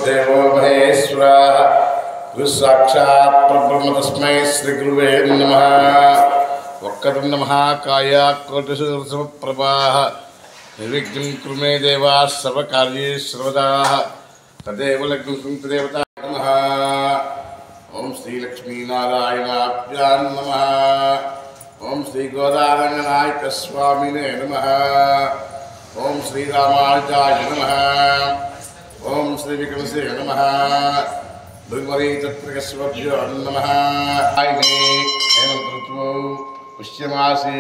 देवो महेश्वरः गुरु साक्षात् परब्रह्म तस्मै श्री गुरुवे नमः। वक्रतुण्ड महाकाय कोटिसूर्यसमप्रभाः निर्विघ्नं कुरु मे देवा सर्वकार्येषु सर्वदा तदेव लग्नं देवता नमः। ओम श्री लक्ष्मी नारायणाभ्यां नमः। ओम श्री गोदारंगनायक स्वामिने नमः। ओम श्री रामानुजाय नमः। ओम श्री विक्रमसे नमः। भृगुमरी तत्प्रकस्वभ्यो नमः। आयने हेमंत ऋतु पुष्यमासे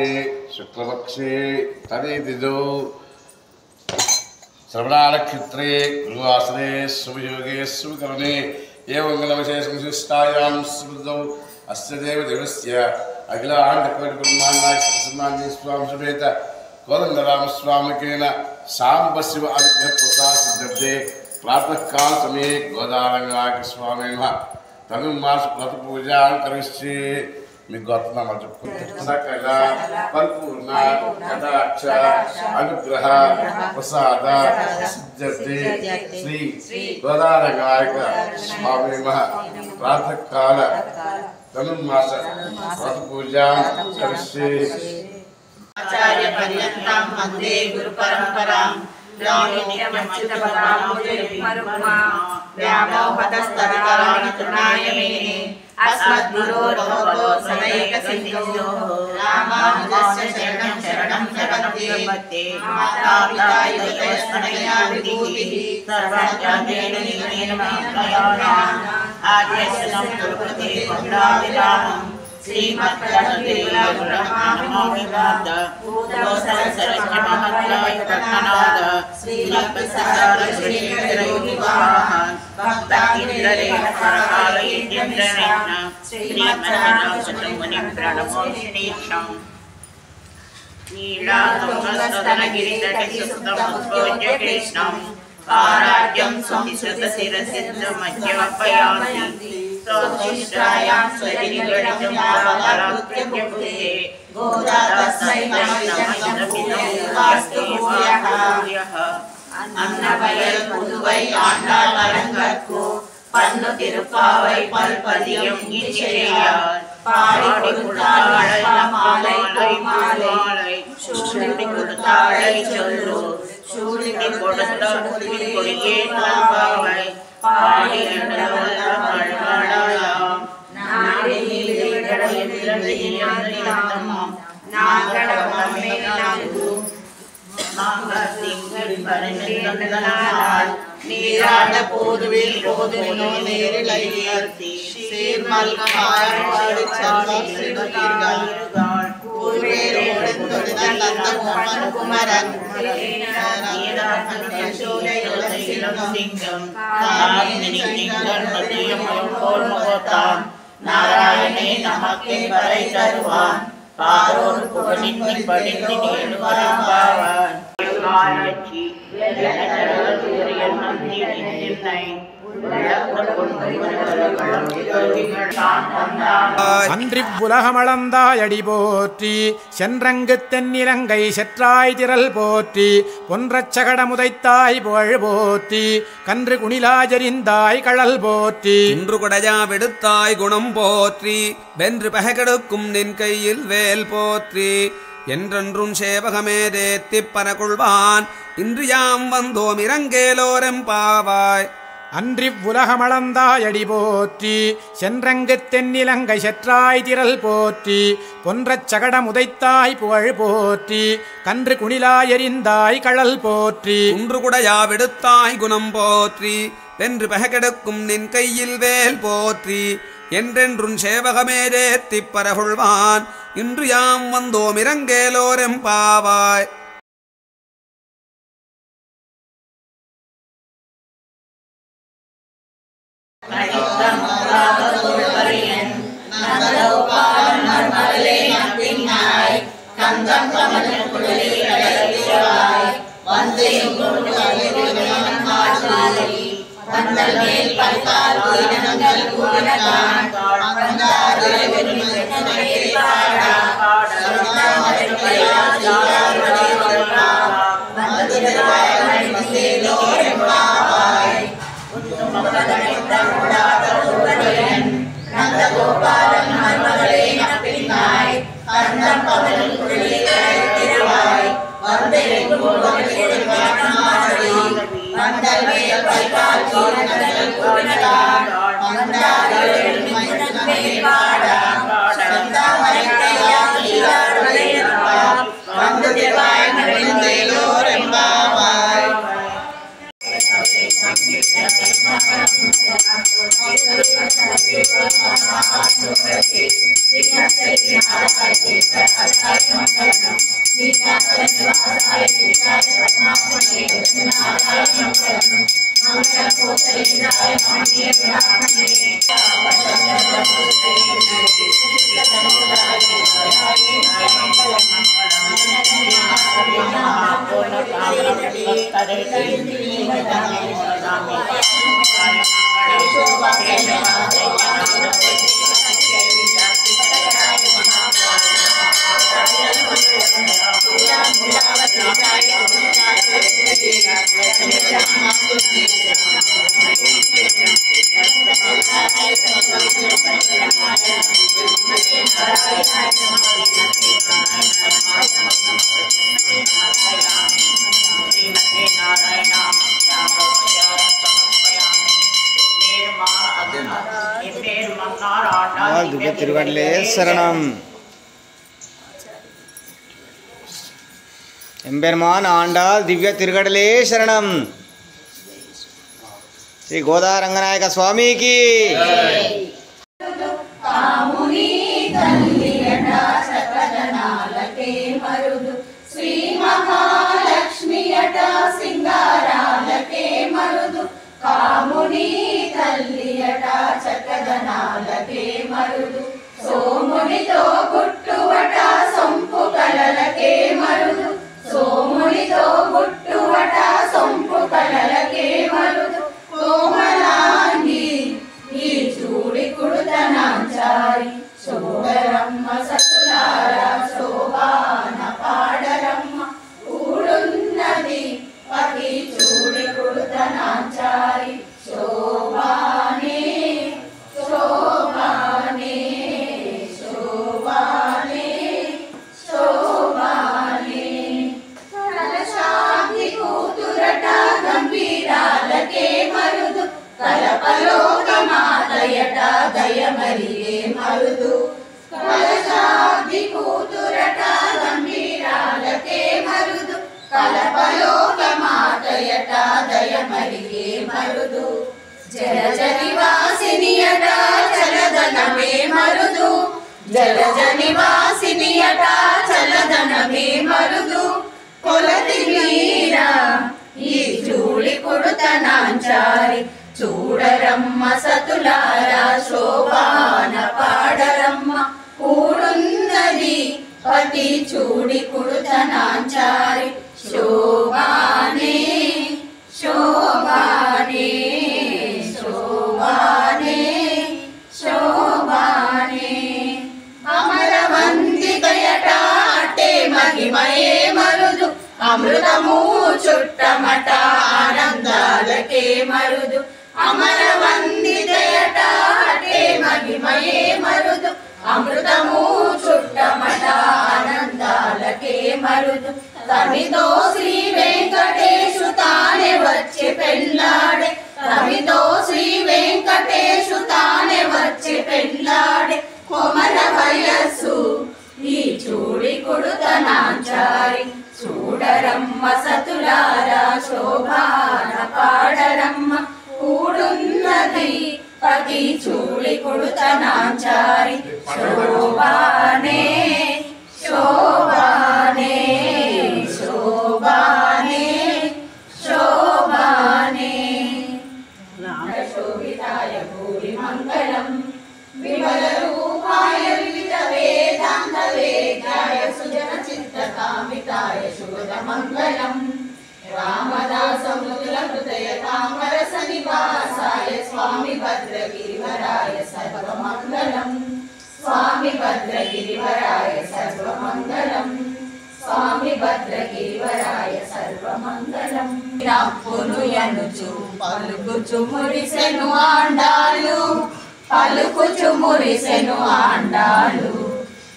शुक्लपक्षे तदिदिदौ श्रवणानक्षत्रे गुरुवासरे शुभयोगे शुभकरणे एवं विशेषविशिष्टायां स्मृतौ अस्य देवदेवस्य अखिलाण्डकोटिब्रह्माण्डाय स्वामी समेत कोदण्डरामस्वामिकेन साम्बशिव अनुग्रहप्रसादसिद्धे प्रातःकाल समये गोदारंगनायक स्वामी नमः तनुर्मास व्रतपूजां करिष्ये। మీ గోత్రనామాలు చెప్పుకుంటారు. సకల పరిపూర్ణ కటాక్ష అనుగ్రహ ప్రసాద సిద్ధ్యర్థి శ్రీ గోదారంగనాయక స్వామి ప్రాతకాల ధనుర్మాస వ్రత పూజాం కరిష్యే. ఆచార్య పర్యంతం వందే గురు పరంపరాం వ్యామోహతస్తరాణి తృణాయ మేనే అస్మద్గురోర్భగవతో సదైకసిద్ధో రామానుజస్య శరణం శరణం ప్రపద్యే. మాతాపితా యువతయస్తనయా విభూతిః సర్వజ్ఞానేన నిగమేన మహాప్రయాణాః ఆద్యస్య సంప్రకృతే కొండావిరామం श्रीमद्ब्रह्मविद्यानाद भूतोसरसरस्य महत्याय तत्नाद श्रीलक्ष्मीसार श्रीचन्द्रयोगिवाहन भक्ताकिन्द्ररेणकालयेन्द्रेण श्रीमन्मनासतमुनिं प्रणमोष्णीक्षम् नीलातुङ्गस्तनगिरितटिसुतमुद्भोज्य कृष्णम् आराध्यं संसृतशिरसिद्धमध्यापयामि सोऽशिष्टायां स्वरिगणितमावकरात्मज्ञबुद्धे गोदातस्मै नमः अन्नवयल पुदुवै आண்டாள் அரங்கற்கு பன்னு திருப்பாவை பல்பதியம் இச்சையார் பாடி கொடுத்தாளை மாலை மாலை சூடி கொடுத்தாளை சொல்லு சூடி கொடுத்த கொடியே நல்பாவை பாடி மழமழாம் நாடி நாகடமே நாகு நீராட போதுவில் போதுவினோ நேரிழையர் சீர்மல்காடு செல்வம் சிவகீர்கள் கூர்வேரோடு தொழுதல் அந்த குமரன் சிங்கம் நாராயணே நமக்கே வரை தருவான் பாரோடு புகழின்றி படித்து நேடு வருவான் காலச்சி அன்றிவ்வுலகமளந்தாயடி போற்றி சென்றங்கு தென்னிலங்கை செற்றாய் திரள் போற்றி பொன்றச் சகடமுதைத்தாய் புகழ் போற்றி கன்று குணிலாஜரிந்தாய் கழல் போற்றி இன்று குடையா விடுத்தாய் குணம் போற்றி வென்று பககெடுக்கும் நின் கையில் வேல் போற்றி என்றென்றும் சேவகமே தேத்திப் பரகுள்வான் இன்று யாம் வந்தோம் இறங்கேலோரெம்பாவாய் அன்றிவ்வுலகமளந்தாயடி போற்றி சென்றங்கு தென்னிலங்கை செற்றாய் திரள் போற்றி பொன்றச் சகடமுதைத்தாய் புகழ் போற்றி கன்று குணிலாயரிந்தாய் கழல் போற்றி இன்று குடையா விடுத்தாய் குணம் போற்றி வென்று பககெடுக்கும் நின் கையில் வேல் போற்றி என்றென்றும் சேவகமே தேத்திப் பரகுள்வான் இன்று யாம் வந்தோம் இறங்கேலோரெம்பாவாய் நந்தகோபாலன் மருமகளே நப்பின்னாய் கந்தம் பகலும் திருவாய் வந்தெங்கும் மாடி மந்தவே பைபால் கோரங்கள் கோரனால் மந்தாரில் மைனமே பாடா சந்தா மரைக்கையா ஈராடுலையப்பா வந்து தேவாய் நடுந்தேலோர் எம்பாவாய் తిరుగడలే శరణం ఎంబెర్మాన్ ఆండాల్ దివ్య తిరుగడలే శరణం శ్రీ గోదారంగనాయక స్వామికి కాముని తల్లియట సకలనాలకే మరుదు శ్రీ మహాలక్ష్మియట సింగారాలకే మరుదు కాముని తల్లియట చకదనాలకే మరుదు సోమునితో గుట్టువట సొంపు కలలకే మరుదు సోమునితో గుట్టువట సొంపు కలలకే మరుదు కోమలాంగి ఈ చూడి కుడుతనాంచారి చూడరమ్మ సతులార శోభాన పాడరమ్మ కూడున్నది పతి చూడి కుడుతనాంచారి శోభానే శోభానే శోభానే శోభానే కలశాంతి కూతురట గంభీరాలకే మరుదు కలపలోక మాతయట దయమరియే మరుదు కలశాబ్ది కూతురట గంభీరాలకే మరుదు కలపలోక మాతయట దయమరియే మరుదు జలజనివాసినియట చలదనమే మరుదు జలజనివాసినియట చలదనమే మరుదు కొలతి మీరా ఈ చూడి కుడుతనాంచారి చూడరమ్మ సతులార శోభాన పాడరమ్మ కూడున్నది పతి చూడి కుడుతనాంచారి శోభానే శోభానే శోభానే శోభానే అమరవందికయట అటే మహిమయే మరుదు అమృతము చుట్టమట ఆనందాలకే మరుదు అమరవందికయట అటే మహిమయే మరుదు అమృతము చుట్టమట ఆనందాలకే మరుదు తమితో శ్రీ వెంకటేశు తానే వచ్చి పెళ్ళాడే తమితో శ్రీ వెంకటేశు తానే వచ్చి పెళ్ళాడే కొమర వయస్సు ఈ చూడి కుడుతనాంచారి చూడరమ్మ సతులార శోభాన పాడరమ్మ కూడున్నది పతి చూడి కుడుతనాంచారి శోభానే శోభానే శోభానే శోభానే శోభితాయ భూరి మంగళం విమల రూపాయ వివిధ వేదాంత వేద్యాయ సుజన చిత్త కామితాయ శుభద మంగళం రామదాస మృదుల హృదయ తామరస నివాసాయ స్వామి భద్రగిరివరాయ సర్వమంగళం స్వామి భద్రగిరివరాయ సర్వమంగళం స్వామి భద్రగిరివరాయ సర్వమంగళం నప్పును ఎనుచు పలుకుచు మురిసెను ఆండాలు పలుకుచు మురిసెను ఆండాలు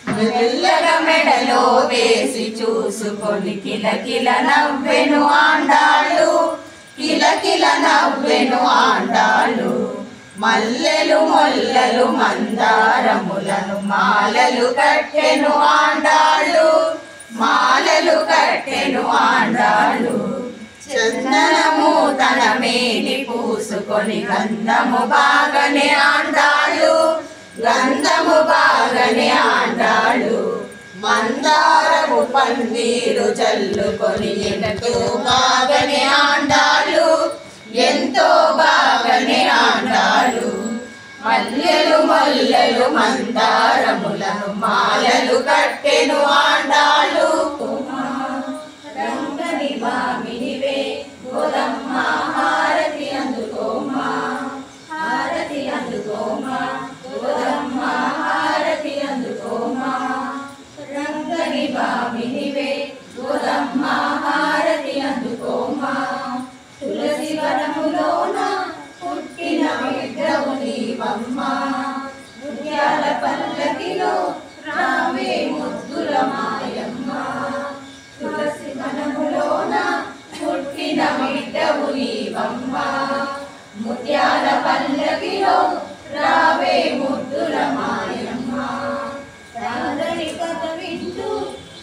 మెల్లగా మెడలో వేసి చూసుకొని కిలకిల నవ్వెను ఆండాలు కిలకిల నవ్వెను ఆండాలు మల్లెలు మొల్లలు మందారములను మాలలు కట్టెను ఆండాలు మాలలు కట్టెను ఆండాలు చందనము తన మేని పూసుకొని గంధము బాగనే ఆండాలు గంధము బాగనే ఆండాలు మందారము పన్నీరు చల్లుకొని ఎంతో బాగనే ఆండాలు ఎంతో బాగనే ఆండాలు మల్లెలు మొల్లలు మందారములను మాలలు కట్టెను ఆండాలు రంగని మామినివే గోదమ్మ హారతి అందుకోమా హారతి అందుకోమా గోదమ్మ హారతి అందుకోమా రంగని మామినివే గోదమ్మ హారతి అందుకోమా తులసి వనములోన పుట్టిన బిడ్డవు నీవమ్మ ముత్యాల పల్లకిలో రావే ముద్దుల మాయమ్మ తులసి వనములోన పుట్టిన బిడ్డవు నీవమ్మ ముత్యాల పల్లకిలో రావే ముద్దుల మాయమ్మ రంగని కథ వింటూ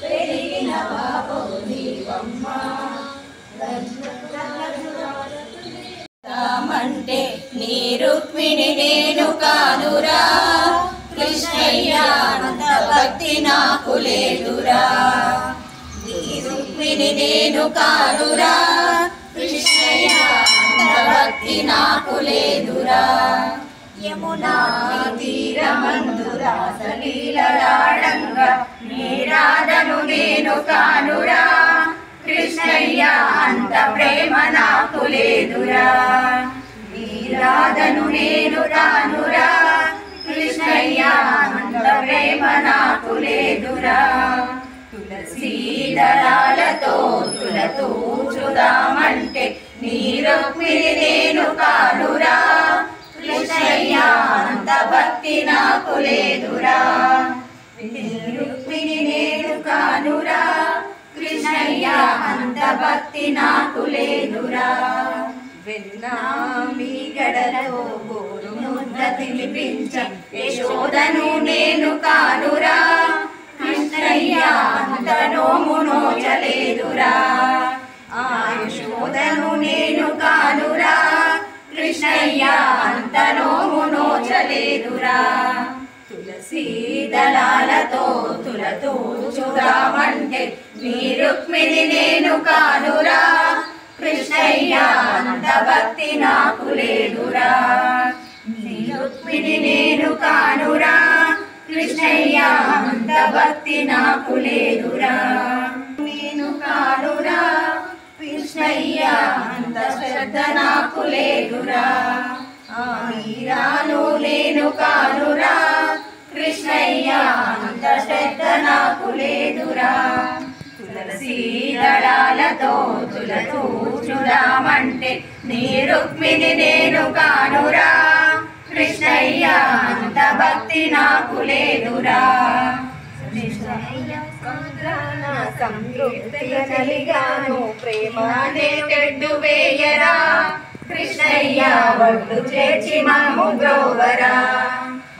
పెరిగిన బాబు నీవమ్మ అంటే నీ రుక్మిణి నేను కానురా కృష్ణయ్య అంత భక్తి నాకు లేదురా నీ రుక్మిణి నేను కానురా కృష్ణయ్య అంత భక్తి నాకు లేదురా యమునా తీరమందురా సలీలలాడంగా నీ రాధను నేను కానురా కృష్ణయ్య అంత ప్రేమ నాకు లేదురా నీ రాధను నేను కానురా కృష్ణయ్య అంత ప్రేమ నాకు లేదురా తులసీ దళాలతో తులతూచుదామంటే నీ రుక్మిణి నేను కానురా కృష్ణయ్య అంత భక్తి నాకు లేదురా నీ రుక్మిణి నేను కానురా కృష్ణయ్య అంత భక్తి నాకు లేదురా వెన్నామి గడలో గోరు ముద్ద తినిపించ యశోదను నేను కానురా కృష్ణయ్య అంత నోము నోచలేదురా ఆ యశోదను నేను కానురా కృష్ణయ్య అంత నోము నోచలేదురా తులసీ దళాలతో తులతూచుదామంటే నీ రుక్మిణి నేను కానురా కృష్ణయ్య అంత భక్తి నాకు లేదురా నీ రుక్మిణి నేను కానురా కృష్ణయ్య అంత భక్తి నాకు లేదురా నేను కానురా కృష్ణయ్య అంత శ్రద్ధ నాకు లేదురా మీరాను నేను కానురా కృష్ణయ్య అంత శ్రద్ధ నాకు లేదురా తులసీ దళాలతో తులతూచుదామంటే నీ రుక్మిణి నేను కానురా కృష్ణయ్య అంత భక్తి నాకు లేదురా సంతృప్తిగాను ప్రేమనే చెడ్డు వేయరా కృష్ణయ్య ఒడ్డు చేర్చి మమ్ము బ్రోవరా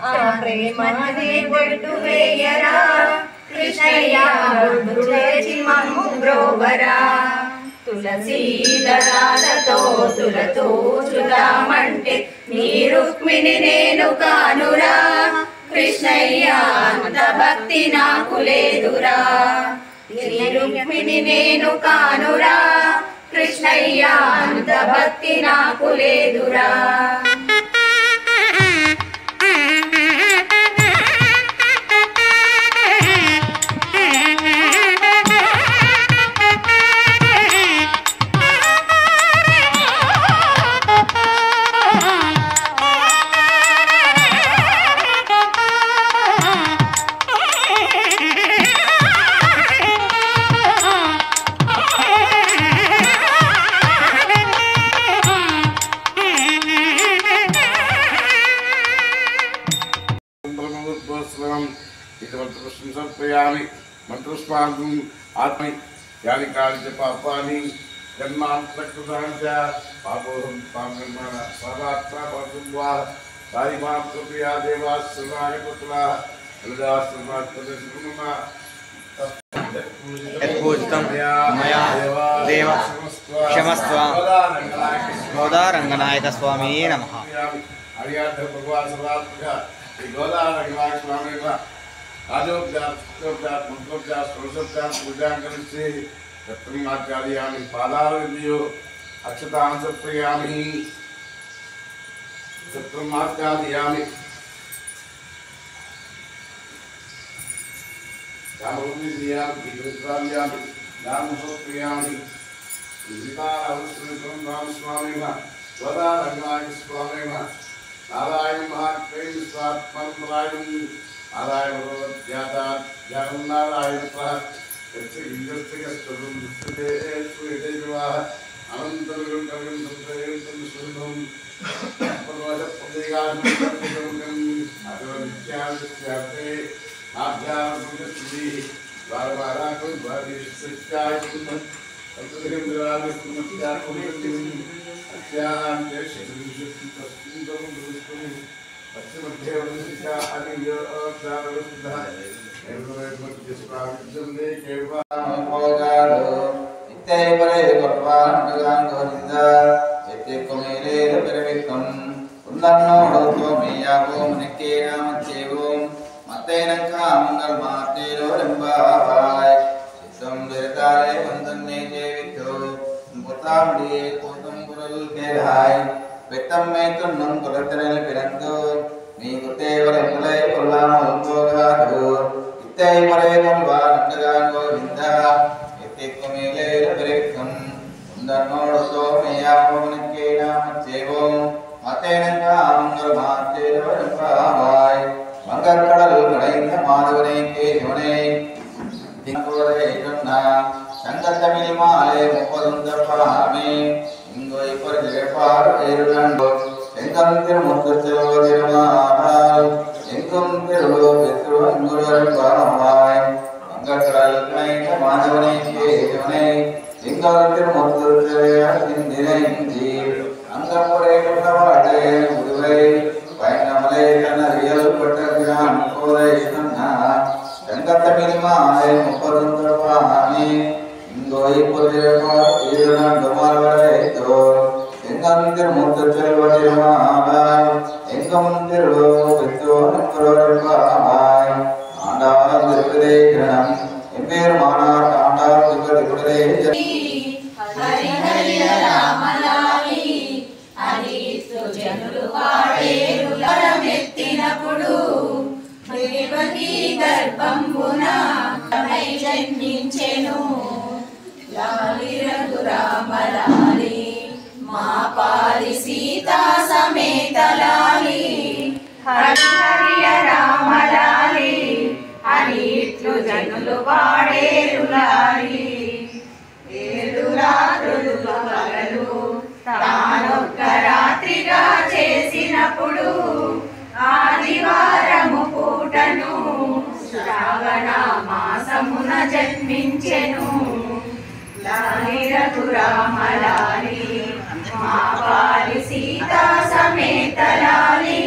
ఆ ప్రేమనే ఒడ్డు వేయరా కృష్ణయ్య ఒడ్డు చేర్చి మమ్ము బ్రోవరా తులసీ దళాలతో తులతూచుదామంటే నీ రుక్మిణి నేను కానురా కృష్ణయ్య అంత భక్తి నాకు లేదురా నీ రుక్మిణి నేను కానురా కృష్ణయ్య అంత భక్తి నాకు లేదురా इति मंत्रपुष्पं समर्पयामि मंत्रपुष्पार्थम् आत्मै यानि कानि च पापानि जन्मान्तरकृतानि च पापोऽहं पापकर्मण सर्वात्मा भवतु वा साई मां कृपया देवाः सर्वाः पुत्राः ललिताः सर्वाः पुत्रः यत्पूजितं मया देव क्षमस्व गोदारंगनायक स्वामी नमः। हरियाणा भगवान सर्वात्मक गोदारंगनायक स्वामी नमः। राजोपचार मंत्रोपचार षोडशोपचार पूजा करिष्ये रत्नमाचार्यामि पादारविंदयो अक्षतान् समर्पयामि रत्नमाचार्यामि रामोपचार्यामि विद्राव्यामि नामसमर्पयामि विकारावस्त्रं राम स्वामी नमः। गोदारंगनायक स्वामी नमः। नारायण महात्मेन स्वात्मनारायण नारायण भगवद्याता जगन्नारायण प्रः यस्य विजयस्तकस्तुं दुष्टे सुयदेवाः अनन्तरं कविं संप्रयन्तं सुन्दरं परमपदेगान् परमं अदवत्यास्याते आध्यात्मिकस्थिति वारवाराकुं भविष्यत्याय कुन्दं तत्त्वहिन्द्राणि कुन्दत्याकुं अत्यां देशविशुद्धं दुष्टं पश्चिमध्ये वंशिता अनियो चारवस्तुतः एवमेवमध्यस्वामिजन्ते केवलामोगारो इत्यै परे कर्वाण्डगान् गोविन्दा एते कोमेले परमिकं उन्नन्नो होतो मेयावो मनिकेन मध्येवो मत्तेनका मंगलमातेरो रंबावाय चित्तं विरतारे वन्दन्ने देवितो मुतामडिये कोतं पुरल केहाय வெத்தம் மேத்துண்ணும் குலத்திரல் பிறந்தோ நீ குத்தேவரங்களை கொல்லாமல் போகாதோ இத்தை மறைகள் வாழ்ந்துகான் கோவிந்தா எத்திக்கு மேலே பிறக்கும் உந்தன்னோடு சோமையாமனுக்கே நாம செய்வோம் மத்தேனங்கா மங்கள் மாத்தேரவரம்பாவாய் மங்கற்கடல் கடைந்த மாதவனை கேசவனை திங்கோரை சொன்னா சங்கத்தமிழ் மாலை 30 தப்பாமே இங்கோய் பரஜேபார் ஏருடண்டோ எங்கும் திருமுத்துச்செல்வதிருமானால் எங்கும் திருளோ பெற்றுவங்குருவாய் மங்கக்கடல் கணைந்த மாதவனை கேசவனை எங்கும் திருமுத்துச்செல்வதிந்தினை அங்கமுறை கொண்டவாடே முதுவை பயணமலை கண்ணறியல் பட்டகிறான் கோதை சொன்னா சங்கத்தமிழ் மாலை 30 தப்பாமே இங்கோய் பரஜேபார் ஏருடண்டோ மால்வரைத்தோ எங்கந்திர் முத்துச்செல்வதிருமானால் எங்கும் திருளோ பெற்றோருவாய் ஆண்டாள் திருப்பதே கிரணம் எம்பெருமானார் ஆண்டாள் திருப்பதே హరి హరి రామలాలి హరిస్తు జనులు వాడేరులమెత్తినప్పుడు దేవకీ గర్భంబున జన్మించెను లాలి రఘురామలాలి మా పాలి సీతా సమేత లాలి హరి హరి రామలాలి హరిట్లు జనులు వాడేరులాలి ఏడు రాత్రులు పగలు తానొక్క రాత్రిగా చేసినప్పుడు ఆదివారము పూటను శ్రావణ మాసమున జన్మించెను లాలి రఘురామలాలి మా పాలి సీతా సమేత లాలి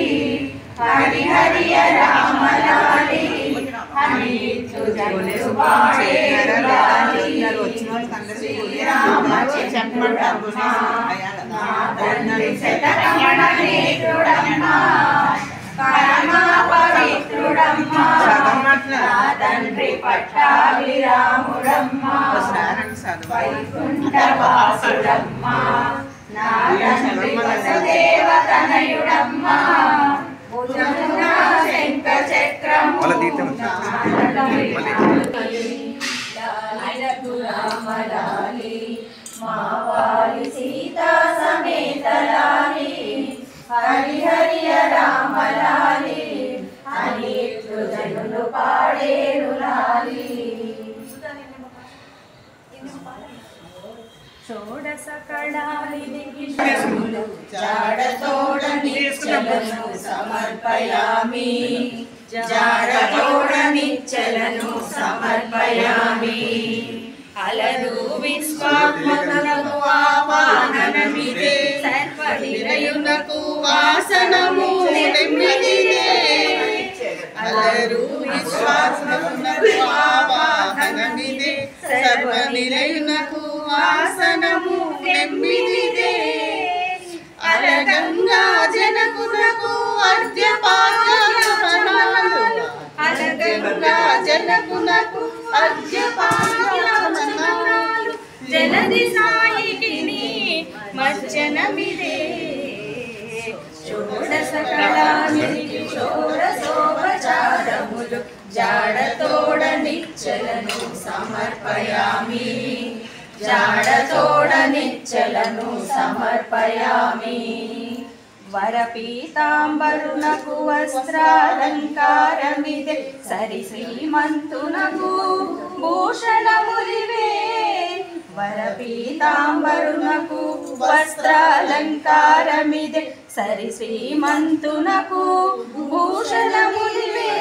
హరి హరి రామలాలి హరిట్లు జనులు వాడేరులాలి శ్రీరామచంద్రుడమ్మ నా తండ్రి శతరమణనేత్రుడమ్మ పరమ పవిత్రుడమ్మ నా తండ్రి పట్టాభిరాముడమ్మ వైకుంఠవాసుడమ్మ నా తండ్రి వసుదేవతనయుడమ్మ భుజమున శంఖ చక్రము రఘురామలాలి మా పాలి సీతా సమేత లాలి హరి హరి రామలాలి హరిట్లు జనులు పాడేరులాలి షోడశ కళాలి దివిషములు జాడతోడ నిశ్చలము సమర్పయామి జాడతోడ సమర్పయామి అలరు విశ్వాత్మకునకు ఆవాహనమిదే సర్వనిలయునకు వాసనము నెమ్మిదిదే అలరు విశ్వాత్మకునకు ఆవాహనమిదే సర్వనిలయునకు వాసనము నెమ్మిదిదే అలగంగా జనకునకు అర్ఘ్యపాద్యాలు అలగంగా జనకునకు అర్ఘ్యపాద్యాలు జలది సాయికిని మజ్జనమిదే షోడశ కళానిధికి షోడశోపచారములు జాడతోడ నిచ్చలను సమర్పయామి జాడతోడ నిచ్చలను సమర్పయామి వరపీతాంబరునకు వస్త్రాలంకారమిదే సరి శ్రీమంతునకు భూషణములివే వరపీతాంబరునకు వస్త్రాలంకారమిదే సరి శ్రీమంతునకు భూషణములివే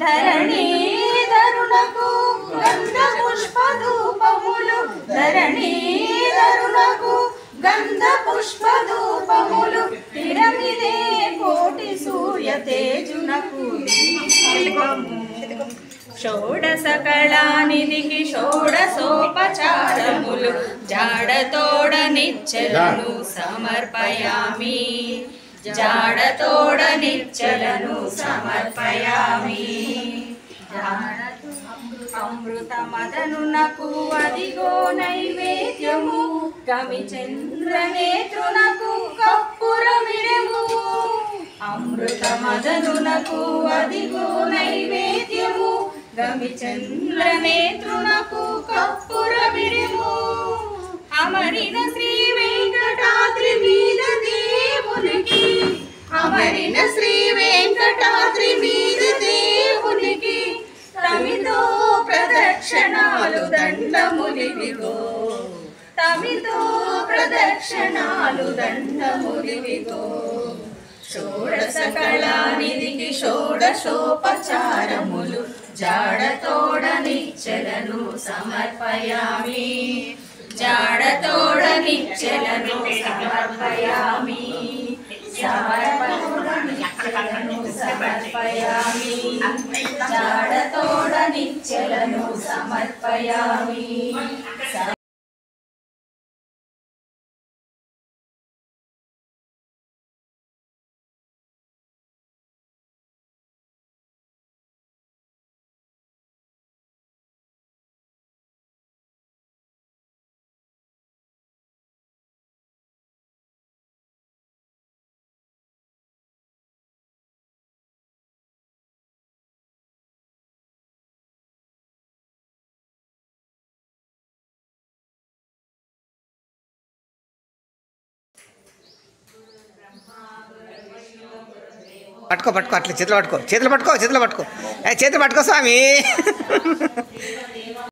ధరణీధరునకు గంధ పుష్పధూపములు ధరణీధరునకు గంధ పుష్పధూపములు తిరమిదే కోటి సూర్య తేజునకు దీపము షోడశ కళానిధికి షోడశోపచారములు జాడతోడ నిచ్చలను సమర్పయామి జాడతోడ నిచ్చలను సమర్పయామి అమృత మదనునకు అదిగో నైవేద్యము గమి చంద్రనేత్రునకు కప్పుర విరము అమృత మదనునకు అదిగో నైవేద్యము గమి చంద్రనేత్రునకు కప్పుర విరము అమరిన శ్రీ వెంకటాద్రి మీద దేవునికి అమరిన శ్రీ వెంకటాద్రి మీద దేవునికి తమితో ప్రదక్షిణాలు దండములివిగో తమితో ప్రదక్షిణాలు దండములివిగో షోడశ కళానిధికి షోడశోపచారములు జాడతోడ నిచ్చలను సమర్పయామి జాడతోడ నిచ్చలను సమర్పయామి సమర్పయామి జాడతోడ నిచ్చలను సమర్పయామి పట్టుకో పట్టుకో అట్లా చేతులు పట్టుకో చేతులు పట్టుకో చేతులు పట్టుకో చేతులు పట్టుకో స్వామి